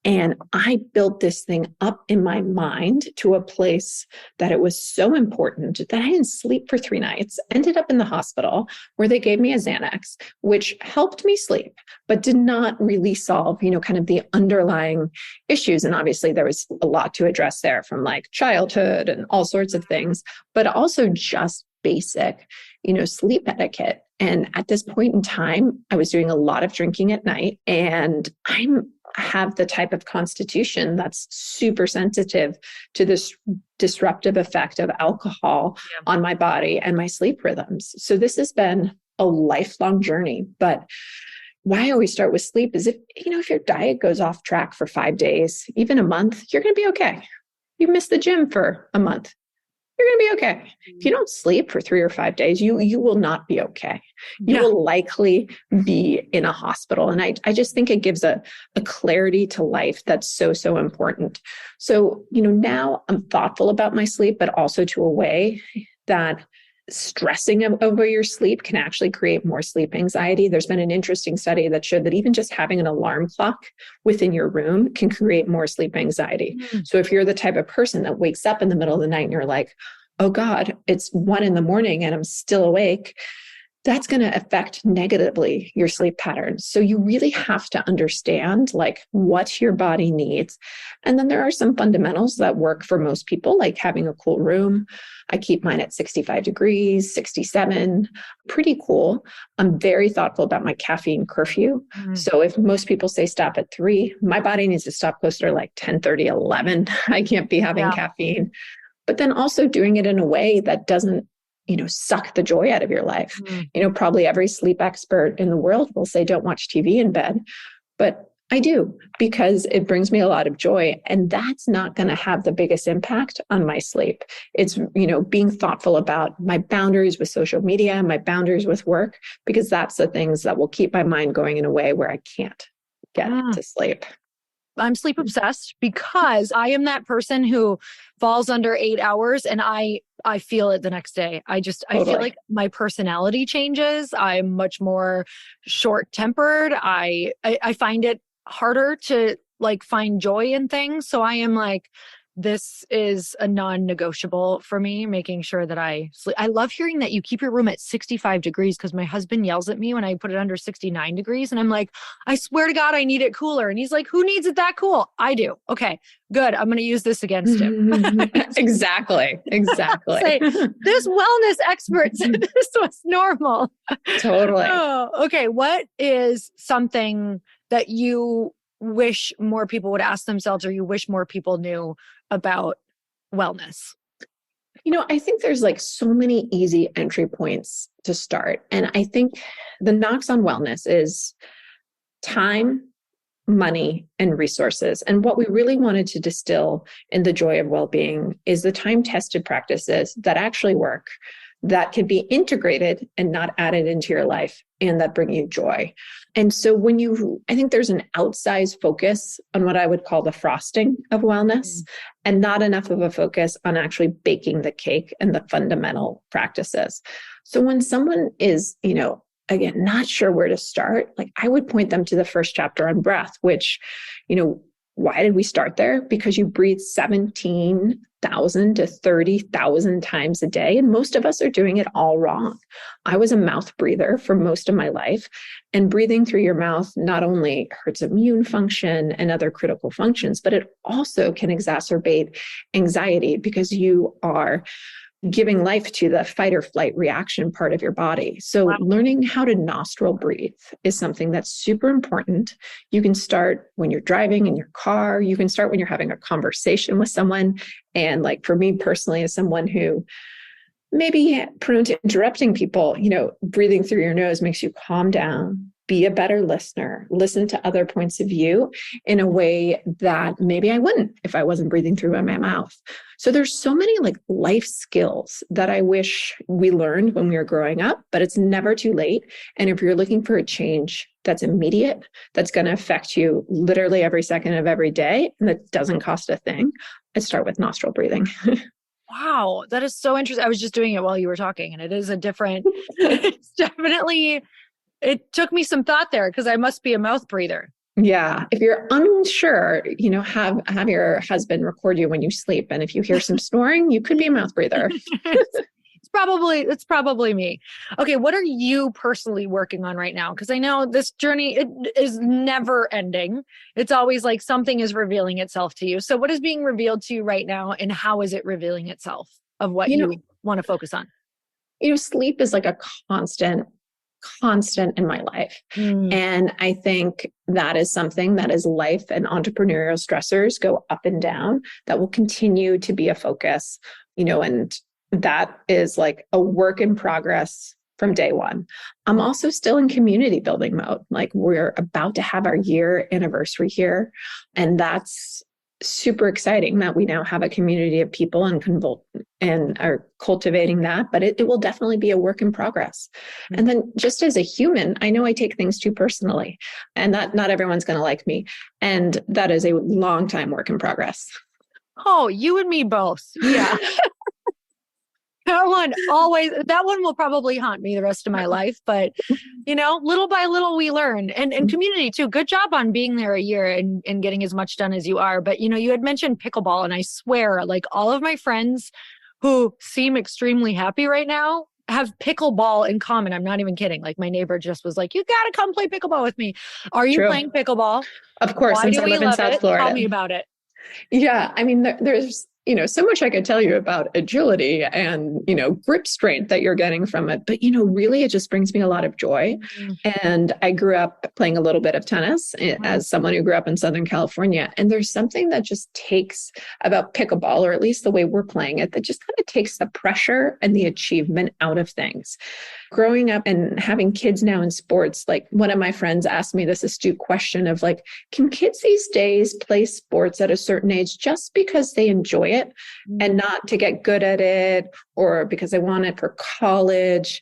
And I built this thing up in my mind to a place that it was so important that I didn't sleep for 3 nights, ended up in the hospital where they gave me a Xanax, which helped me sleep, but did not really solve, kind of the underlying issues. And obviously there was a lot to address there from like childhood and all sorts of things, but also just basic, sleep etiquette. And at this point in time, I was doing a lot of drinking at night, and I have the type of constitution that's super sensitive to this disruptive effect of alcohol on my body and my sleep rhythms. So this has been a lifelong journey. But why I always start with sleep is if your diet goes off track for 5 days, even a month, you're going to be okay. You miss the gym for a month, you're going to be okay. If you don't sleep for 3 or 5 days, you will not be okay. You will likely be in a hospital. And I just think it gives a clarity to life that's so, so important. So, now I'm thoughtful about my sleep, but also to a way that stressing over your sleep can actually create more sleep anxiety. There's been an interesting study that showed that even just having an alarm clock within your room can create more sleep anxiety. So if you're the type of person that wakes up in the middle of the night and you're like, oh God, it's 1 a.m. and I'm still awake, that's going to affect negatively your sleep patterns. So you really have to understand like what your body needs. And then there are some fundamentals that work for most people, like having a cool room. I keep mine at 65 degrees, 67, pretty cool. I'm very thoughtful about my caffeine curfew. So if most people say stop at 3, my body needs to stop closer to like 10:30, 11. I can't be having caffeine, but then also doing it in a way that doesn't suck the joy out of your life. Probably every sleep expert in the world will say, don't watch TV in bed, but I do, because it brings me a lot of joy, and that's not going to have the biggest impact on my sleep. It's, being thoughtful about my boundaries with social media, my boundaries with work, because that's the things that will keep my mind going in a way where I can't get to sleep. I'm sleep obsessed because I am that person who falls under 8 hours and I feel it the next day. I feel like my personality changes. I'm much more short-tempered. I find it harder to like find joy in things. So I am like, this is a non-negotiable for me, making sure that I sleep. I love hearing that you keep your room at 65 degrees because my husband yells at me when I put it under 69 degrees. And I'm like, I swear to God, I need it cooler. And he's like, who needs it that cool? I do. Okay, good. I'm going to use this against him. Exactly. Say, this wellness expert said this was normal. Totally. Oh, okay. What is something that you wish more people would ask themselves, or you wish more people knew about wellness? I think there's like so many easy entry points to start. And I think the knocks on wellness is time, money, and resources. And what we really wanted to distill in the joy of well-being is the time-tested practices that actually work, that can be integrated and not added into your life, and that bring you joy. And so I think there's an outsized focus on what I would call the frosting of wellness, and not enough of a focus on actually baking the cake and the fundamental practices. So when someone is, again, not sure where to start, like I would point them to the first chapter on breath, which, why did we start there? Because you breathe 17,000 to 30,000 times a day. And most of us are doing it all wrong. I was a mouth breather for most of my life. And breathing through your mouth not only hurts immune function and other critical functions, but it also can exacerbate anxiety because you are giving life to the fight or flight reaction part of your body. So learning how to nostril breathe is something that's super important. You can start when you're driving in your car. You can start when you're having a conversation with someone. And like for me personally, as someone who maybe prone to interrupting people. Breathing through your nose makes you calm down, be a better listener, listen to other points of view in a way that maybe I wouldn't if I wasn't breathing through my mouth. So there's so many like life skills that I wish we learned when we were growing up, but it's never too late. And if you're looking for a change that's immediate, that's going to affect you literally every second of every day, and that doesn't cost a thing, I'd start with nostril breathing. Wow, that is so interesting. I was just doing it while you were talking, and it is it's definitely, it took me some thought there because I must be a mouth breather. Yeah. If you're unsure, have your husband record you when you sleep. And if you hear some snoring, you could be a mouth breather. It's probably me. Okay. What are you personally working on right now? Because I know this journey, it is never ending. It's always like something is revealing itself to you. So what is being revealed to you right now, and how is it revealing itself of what you want to focus on? Sleep is like a constant in my life. And I think that is something that as life and entrepreneurial stressors go up and down, that will continue to be a focus, and that is like a work in progress from day one. I'm also still in community building mode. Like, we're about to have our year anniversary here. And that's super exciting that we now have a community of people and are cultivating that, but it will definitely be a work in progress. And then just as a human, I know I take things too personally, and that not everyone's going to like me. And that is a long time work in progress. Oh, you and me both. Yeah. That one will probably haunt me the rest of my life, but little by little we learn, and community too. Good job on being there a year and getting as much done as you are. But you had mentioned pickleball, and I swear, like, all of my friends who seem extremely happy right now have pickleball in common. I'm not even kidding. Like, my neighbor just was like, "You got to come play pickleball with me." Are you playing pickleball? Of course. Why since I live in South Florida. Tell me about it. Yeah. I mean, there's, so much I could tell you about agility and, grip strength that you're getting from it. But, really, it just brings me a lot of joy. And I grew up playing a little bit of tennis as someone who grew up in Southern California. And there's something that just takes about pickleball, or at least the way we're playing it, that just kind of takes the pressure and the achievement out of things. Growing up and having kids now in sports, like, one of my friends asked me this astute question of like, can kids these days play sports at a certain age just because they enjoy it and not to get good at it, or because they want it for college?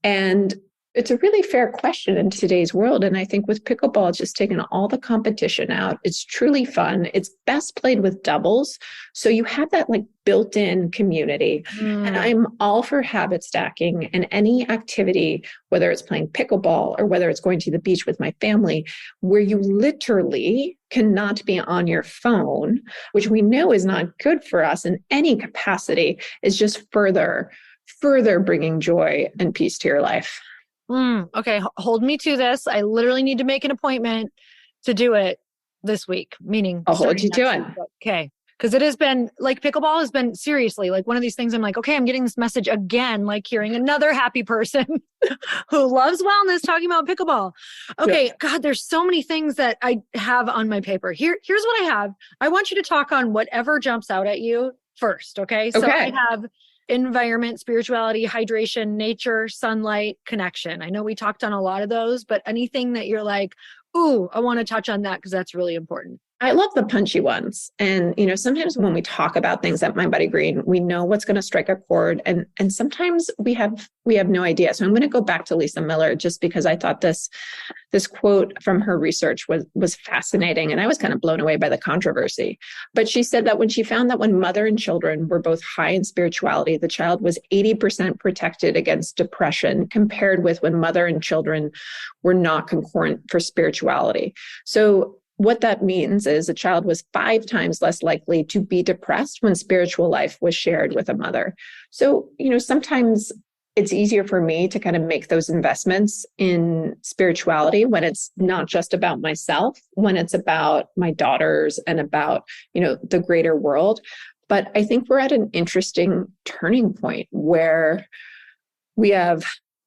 And it's a really fair question in today's world. And I think with pickleball, it's just taken all the competition out. It's truly fun. It's best played with doubles. So you have that like built-in community. And I'm all for habit stacking, and any activity, whether it's playing pickleball or whether it's going to the beach with my family, where you literally cannot be on your phone, which we know is not good for us in any capacity, is just further bringing joy and peace to your life. Okay. Hold me to this. I literally need to make an appointment to do it this week, meaning I'll hold you to it. Okay. Because it has been like, pickleball has been seriously like one of these things. I'm like, okay, I'm getting this message again, like hearing another happy person who loves wellness talking about pickleball. Okay. Yeah. God, there's so many things that I have on my paper. Here's what I have. I want you to talk on whatever jumps out at you first. Okay. So I have environment, spirituality, hydration, nature, sunlight, connection. I know we talked on a lot of those, but anything that you're like, ooh, I want to touch on that because that's really important. I love the punchy ones. And, sometimes when we talk about things at mindbodygreen, we know what's going to strike a chord. And sometimes we have no idea. So I'm going to go back to Lisa Miller, just because I thought this quote from her research was fascinating. And I was kind of blown away by the controversy. But she said that when she found that when mother and children were both high in spirituality, the child was 80% protected against depression, compared with when mother and children were not concordant for spirituality. So what that means is a child was 5 times less likely to be depressed when spiritual life was shared with a mother. So, sometimes it's easier for me to kind of make those investments in spirituality when it's not just about myself, when it's about my daughters and about, the greater world. But I think we're at an interesting turning point where we have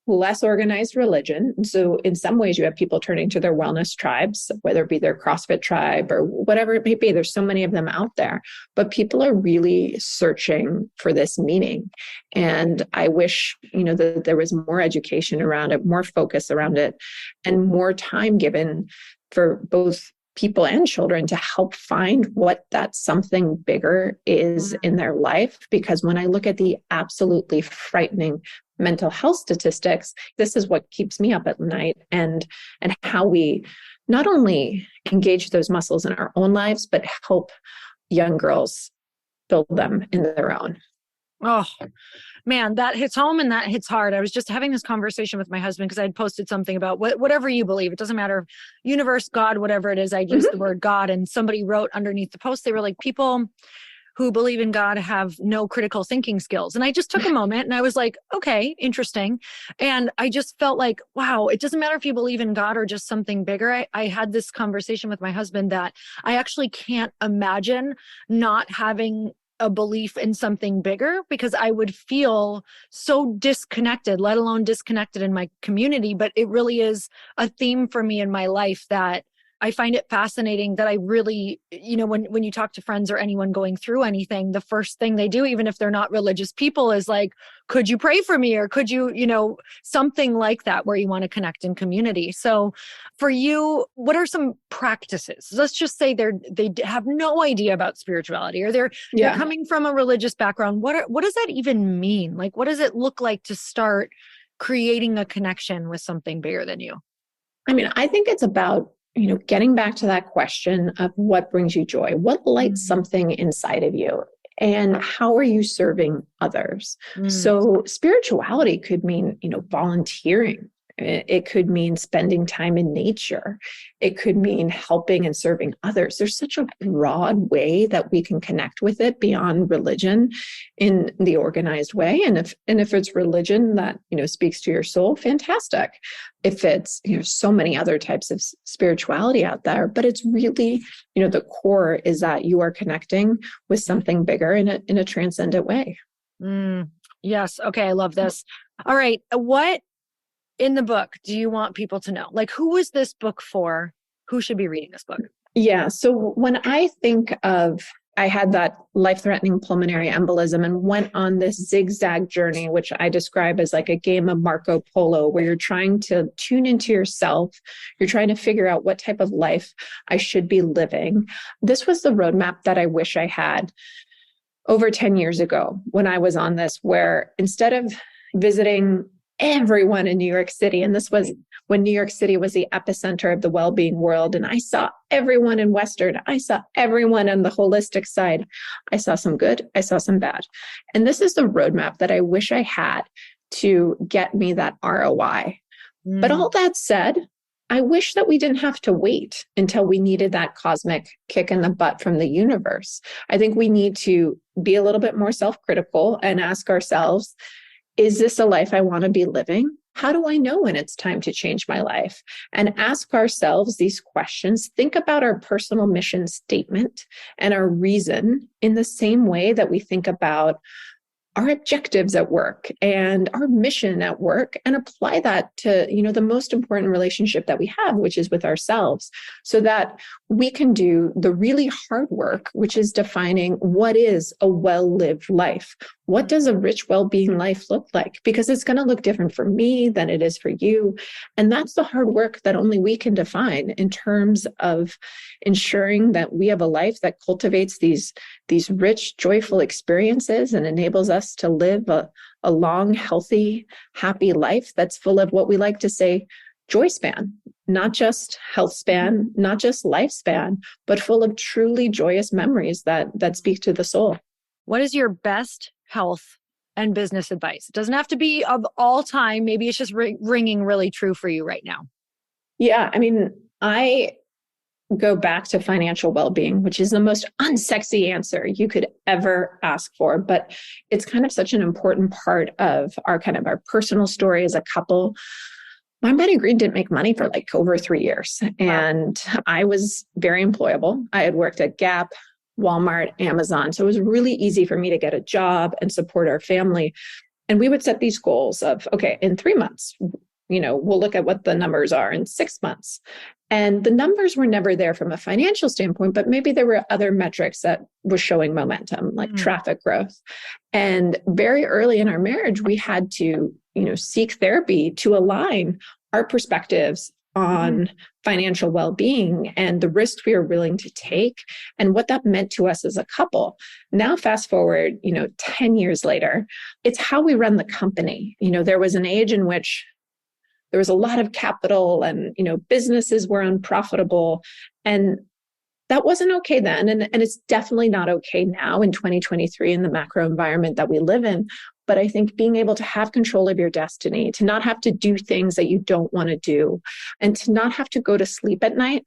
less organized religion. And so in some ways you have people turning to their wellness tribes, whether it be their CrossFit tribe or whatever it may be. There's so many of them out there, but people are really searching for this meaning. And I wish, that there was more education around it, more focus around it, and more time given for both people and children to help find what that something bigger is in their life. Because when I look at the absolutely frightening mental health statistics, this is what keeps me up at night, and how we not only engage those muscles in our own lives, but help young girls build them in their own. Oh, man, that hits home and that hits hard. I was just having this conversation with my husband because I'd posted something about whatever you believe. It doesn't matter, universe, God, whatever it is. I used the word God, and somebody wrote underneath the post, they were like, people who believe in God have no critical thinking skills. And I just took a moment and I was like, okay, interesting. And I just felt like, wow, it doesn't matter if you believe in God or just something bigger. I had this conversation with my husband that I actually can't imagine not having a belief in something bigger, because I would feel so disconnected, let alone disconnected in my community. But it really is a theme for me in my life that I find it fascinating that I really, when you talk to friends or anyone going through anything, the first thing they do, even if they're not religious people, is like, could you pray for me? Or could you, something like that where you want to connect in community. So for you, what are some practices? Let's just say they have no idea about spirituality, or they're coming from a religious background. What does that even mean? Like, what does it look like to start creating a connection with something bigger than you? I mean, I think it's about getting back to that question of what brings you joy, what lights something inside of you, and how are you serving others? So spirituality could mean, volunteering. It could mean spending time in nature. It could mean helping and serving others. There's such a broad way that we can connect with it beyond religion in the organized way. And if it's religion that, speaks to your soul, fantastic. If it's, so many other types of spirituality out there, but it's really, the core is that you are connecting with something bigger in a transcendent way. Yes. Okay. I love this. All right. What in the book do you want people to know? Like, who is this book for? Who should be reading this book? Yeah. So when I think of, I had that life-threatening pulmonary embolism and went on this zigzag journey, which I describe as like a game of Marco Polo, where you're trying to tune into yourself. You're trying to figure out what type of life I should be living. This was the roadmap that I wish I had over 10 years ago when I was on this, where instead of visiting everyone in New York City, and this was when New York City was the epicenter of the well-being world, and I saw everyone in Western, I saw everyone on the holistic side. I saw some good, I saw some bad. And this is the roadmap that I wish I had to get me that ROI. But all that said, I wish that we didn't have to wait until we needed that cosmic kick in the butt from the universe. I think we need to be a little bit more self-critical and ask ourselves, is this a life I want to be living? How do I know when it's time to change my life? And ask ourselves these questions. Think about our personal mission statement and our reason in the same way that we think about our objectives at work and our mission at work, and apply that to, the most important relationship that we have, which is with ourselves, so that we can do the really hard work, which is defining what is a well-lived life. What does a rich, well-being life look like? Because it's going to look different for me than it is for you. And that's the hard work that only we can define in terms of ensuring that we have a life that cultivates these rich, joyful experiences and enables us to live a long, healthy, happy life that's full of what we like to say, joy span, not just health span, not just lifespan, but full of truly joyous memories that speak to the soul. What is your best health and business advice? It doesn't have to be of all time. Maybe it's just ringing really true for you right now. Yeah. I mean, I go back to financial well-being, which is the most unsexy answer you could ever ask for, but it's kind of such an important part of our personal story as a couple. Mindbodygreen didn't make money for like over 3 years. And I was very employable. I had worked at Gap, Walmart, Amazon. So it was really easy for me to get a job and support our family. And we would set these goals of, okay, in 3 months, we'll look at what the numbers are in 6 months. And the numbers were never there from a financial standpoint, but maybe there were other metrics that were showing momentum, like traffic growth. And very early in our marriage, we had to, seek therapy to align our perspectives on financial well-being and the risks we were willing to take and what that meant to us as a couple. Now, fast forward, 10 years later, it's how we run the company. There was an age in which there was a lot of capital and, businesses were unprofitable, and that wasn't okay then. And it's definitely not okay now in 2023 in the macro environment that we live in. But I think being able to have control of your destiny, to not have to do things that you don't want to do, and to not have to go to sleep at night,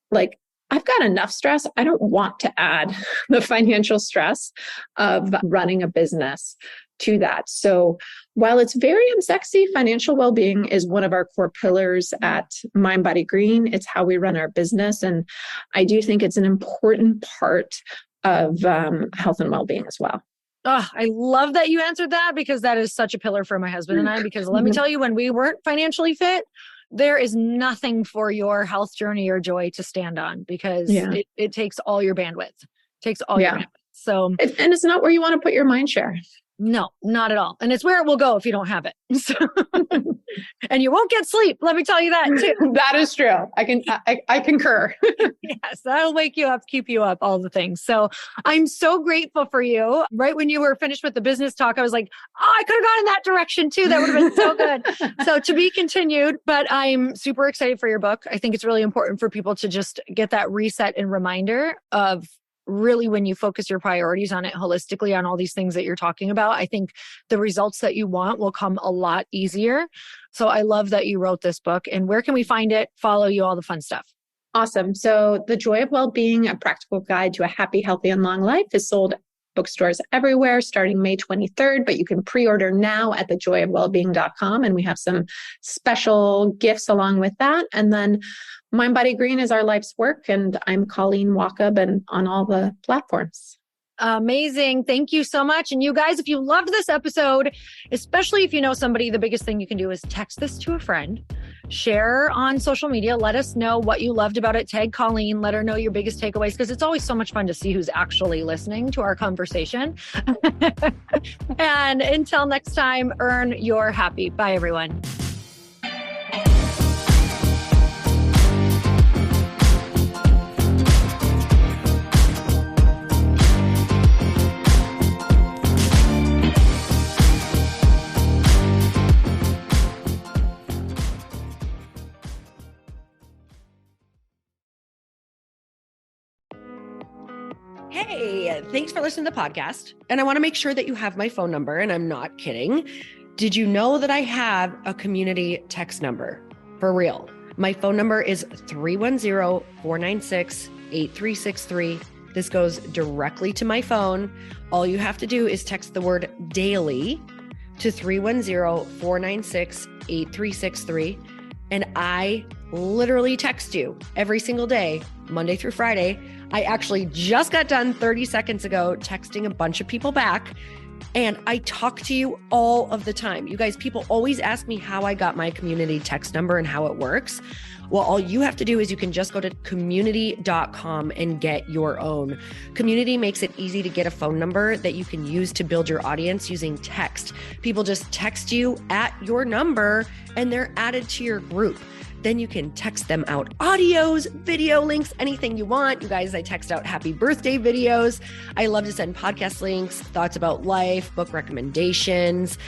like, I've got enough stress. I don't want to add the financial stress of running a business to that. So while it's very unsexy, financial well-being is one of our core pillars at mindbodygreen. It's how we run our business. And I do think it's an important part of health and well-being as well. Oh, I love that you answered that, because that is such a pillar for my husband and I, because let me tell you, when we weren't financially fit, there is nothing for your health journey or joy to stand on, because it takes all your bandwidth, your bandwidth. So, and it's not where you want to put your mind share. No, not at all. And it's where it will go if you don't have it. So, and you won't get sleep. Let me tell you that too. That is true. I concur. Yes, that'll wake you up, keep you up, all the things. So I'm so grateful for you. Right when you were finished with the business talk, I was like, oh, I could have gone in that direction too. That would have been so good. So to be continued, but I'm super excited for your book. I think it's really important for people to just get that reset and reminder of really, when you focus your priorities on it holistically, on all these things that you're talking about, I think the results that you want will come a lot easier. So I love that you wrote this book. And where can we find it? Follow you, all the fun stuff. Awesome. So The Joy of Wellbeing, a practical guide to a happy, healthy, and long life is sold bookstores everywhere starting May 23rd, but you can pre-order now at thejoyofwellbeing.com. And we have some special gifts along with that. And then mindbodygreen is our life's work. And I'm Colleen Wachob, and on all the platforms. Amazing. Thank you so much. And you guys, if you loved this episode, especially if you know somebody, the biggest thing you can do is text this to a friend, share on social media, let us know what you loved about it, tag Colleen, let her know your biggest takeaways, because it's always so much fun to see who's actually listening to our conversation. And until next time, earn your happy. Bye, everyone. Hey, thanks for listening to the podcast. And I want to make sure that you have my phone number, and I'm not kidding. Did you know that I have a community text number? For real. My phone number is 310-496-8363. This goes directly to my phone. All you have to do is text the word daily to 310-496-8363. And I literally text you every single day, Monday through Friday. I actually just got done 30 seconds ago texting a bunch of people back, and I talk to you all of the time. You guys, people always ask me how I got my community text number and how it works. Well, all you have to do is you can just go to community.com and get your own. Community makes it easy to get a phone number that you can use to build your audience using text. People just text you at your number and they're added to your group. Then you can text them out audios, video links, anything you want. You guys, I text out happy birthday videos. I love to send podcast links, thoughts about life, book recommendations,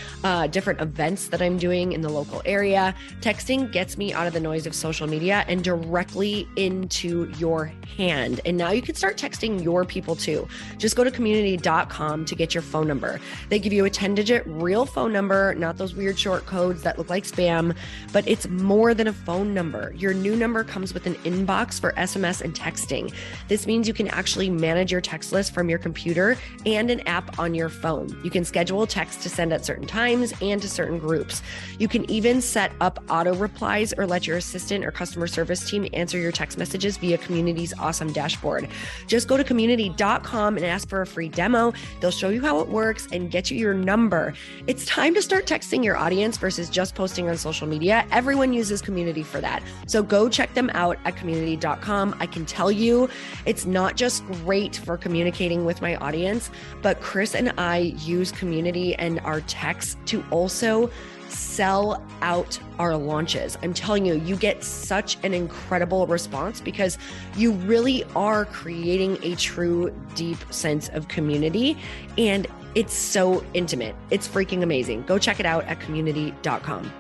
different events that I'm doing in the local area. Texting gets me out of the noise of social media and directly into your hand. And now you can start texting your people too. Just go to community.com to get your phone number. They give you a 10-digit real phone number, not those weird short codes that look like spam, but it's more than a phone phone number. Your new number comes with an inbox for SMS and texting. This means you can actually manage your text list from your computer and an app on your phone. You can schedule texts to send at certain times and to certain groups. You can even set up auto replies or let your assistant or customer service team answer your text messages via Community's awesome dashboard. Just go to community.com and ask for a free demo. They'll show you how it works and get you your number. It's time to start texting your audience versus just posting on social media. Everyone uses Community for that. So go check them out at community.com. I can tell you it's not just great for communicating with my audience, but Chris and I use Community and our texts to also sell out our launches. I'm telling you, you get such an incredible response because you really are creating a true, deep sense of community. And it's so intimate. It's freaking amazing. Go check it out at community.com.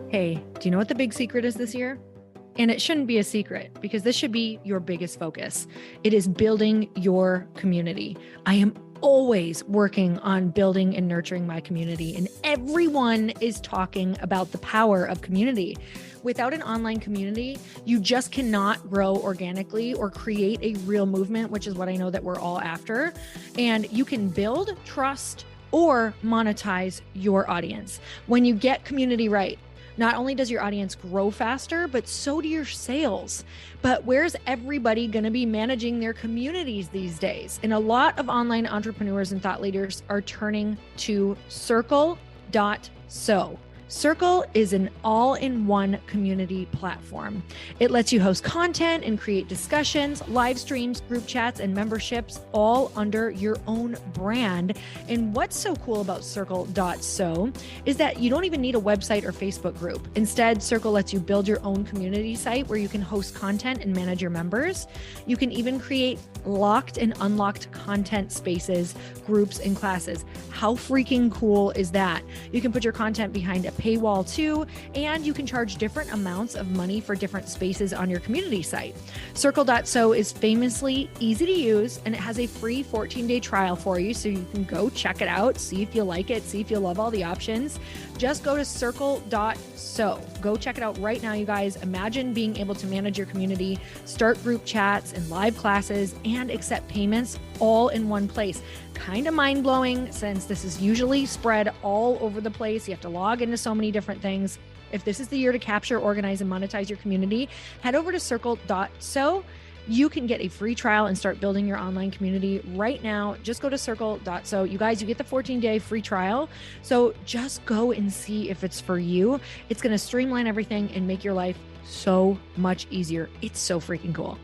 Hey, do you know what the big secret is this year? And it shouldn't be a secret because this should be your biggest focus. It is building your community. I am always working on building and nurturing my community, and everyone is talking about the power of community. Without an online community, you just cannot grow organically or create a real movement, which is what I know that we're all after. And you can build trust or monetize your audience. When you get community right, not only does your audience grow faster, but so do your sales. But where's everybody going to be managing their communities these days? And a lot of online entrepreneurs and thought leaders are turning to Circle.so. Circle is an all-in-one community platform. It lets you host content and create discussions, live streams, group chats, and memberships all under your own brand. And what's so cool about Circle.so is that you don't even need a website or Facebook group. Instead, Circle lets you build your own community site where you can host content and manage your members. You can even create locked and unlocked content spaces, groups, and classes. How freaking cool is that? You can put your content behind a paywall too, and you can charge different amounts of money for different spaces on your community site. Circle.so is famously easy to use, and it has a free 14-day trial for you, so you can go check it out, see if you like it, see if you love all the options. Just go to Circle.so. Go check it out right now, you guys. Imagine being able to manage your community, start group chats and live classes, and accept payments all in one place. Kind of mind-blowing since this is usually spread all over the place. You have to log into so many different things. If this is the year to capture, organize, and monetize your community, head over to Circle.so. You can get a free trial and start building your online community right now. Just go to Circle.so. You guys, you get the 14-day free trial. So just go and see if it's for you. It's going to streamline everything and make your life so much easier. It's so freaking cool.